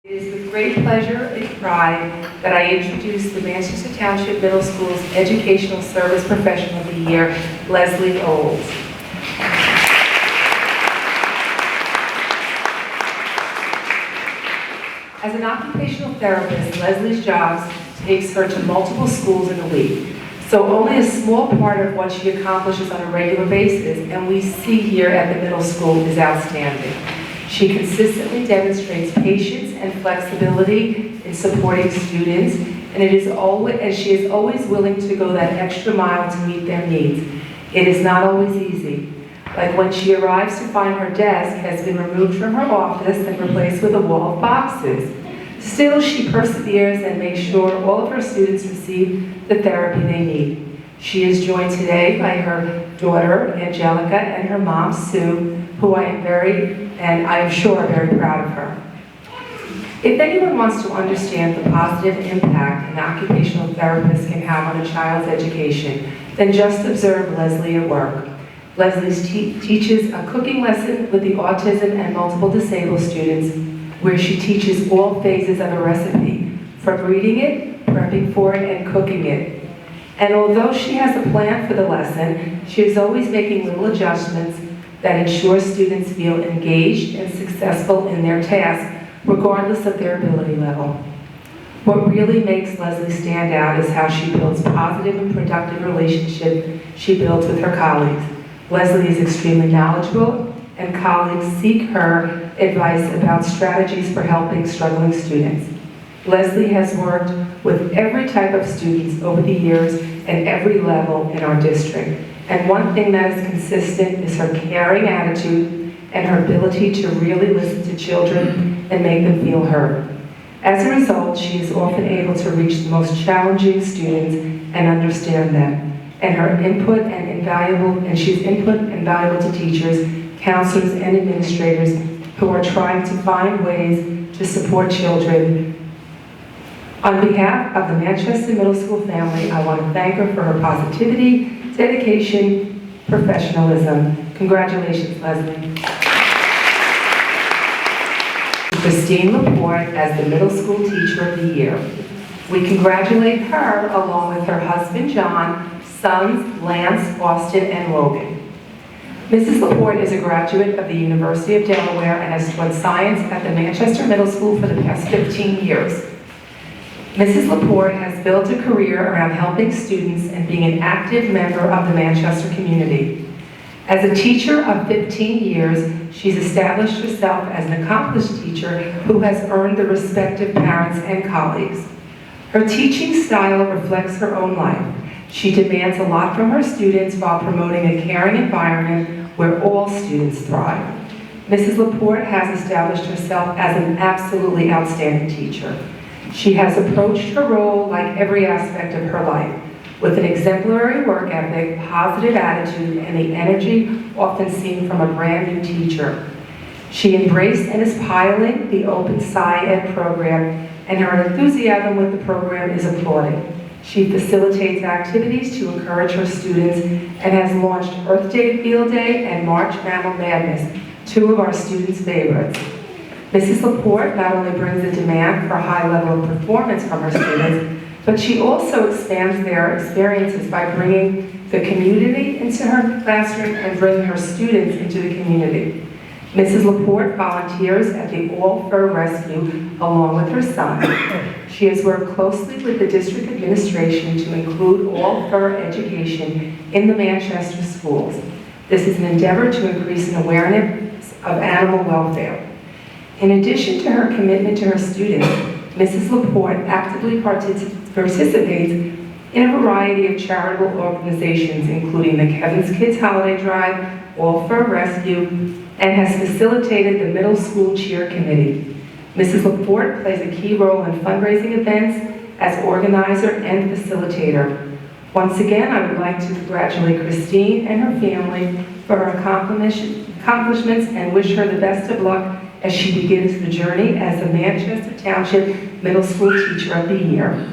It is with great pleasure and pride that I introduce the Manchester Township Middle School's Educational Service Professional of the Year, Leslie Olds. As an occupational therapist, Leslie's job takes her to multiple schools in a week. So only a small part of what she accomplishes on a regular basis, and we see here at the middle school, is outstanding. She consistently demonstrates patience and flexibility in supporting students, and she is always willing to go that extra mile to meet their needs. It is not always easy. Like when she arrives to find her desk has been removed from her office and replaced with a wall of boxes. Still, she perseveres and makes sure all of her students receive the therapy they need. She is joined today by her daughter, Angelica, and her mom, Sue, who I am sure very proud of her. If anyone wants to understand the positive impact an occupational therapist can have on a child's education, then just observe Leslie at work. Leslie teaches a cooking lesson with the autism and multiple disabled students, where she teaches all phases of a recipe, from reading it, prepping for it, and cooking it. And although she has a plan for the lesson, she is always making little adjustments that ensure students feel engaged and successful in their task, regardless of their ability level. What really makes Leslie stand out is how she builds positive and productive relationships she builds with her colleagues. Leslie is extremely knowledgeable, and colleagues seek her advice about strategies for helping struggling students. Leslie has worked with every type of students over the years and every level in our district. And one thing that is consistent is her caring attitude and her ability to really listen to children and make them feel heard. As a result, she is often able to reach the most challenging students and understand them. And she's input invaluable to teachers, counselors, and administrators who are trying to find ways to support children. On behalf of the Manchester Middle School family, I want to thank her for her positivity, dedication, professionalism. Congratulations, Leslie. Kristine LaPorte as the Middle School Teacher of the Year. We congratulate her along with her husband, John, sons, Lance, Austin, and Logan. Mrs. LaPorte is a graduate of the University of Delaware and has taught science at the Manchester Middle School for the past 15 years. Mrs. LaPorte has built a career around helping students and being an active member of the Manchester community. As a teacher of 15 years, she's established herself as an accomplished teacher who has earned the respect of parents and colleagues. Her teaching style reflects her own life. She demands a lot from her students while promoting a caring environment where all students thrive. Mrs. LaPorte has established herself as an absolutely outstanding teacher. She has approached her role like every aspect of her life, with an exemplary work ethic, positive attitude, and the energy often seen from a brand new teacher. She embraced and is piloting the Open Sci-Ed program, and her enthusiasm with the program is applauded. She facilitates activities to encourage her students and has launched Earth Day Field Day and March Mammal Madness, two of our students' favorites. Mrs. LaPorte not only brings a demand for a high level of performance from her students, but she also expands their experiences by bringing the community into her classroom and bringing her students into the community. Mrs. LaPorte volunteers at the All Fur Rescue along with her son. She has worked closely with the district administration to include all fur education in the Manchester schools. This is an endeavor to increase an awareness of animal welfare. In addition to her commitment to her students, Mrs. LaPorte actively participates in a variety of charitable organizations, including the Kevin's Kids Holiday Drive, All Fur Rescue, and has facilitated the Middle School Cheer Committee. Mrs. LaPorte plays a key role in fundraising events as organizer and facilitator. Once again, I would like to congratulate Kristine and her family for her accomplishments and wish her the best of luck as she begins the journey as the Manchester Township Middle School Teacher of the Year.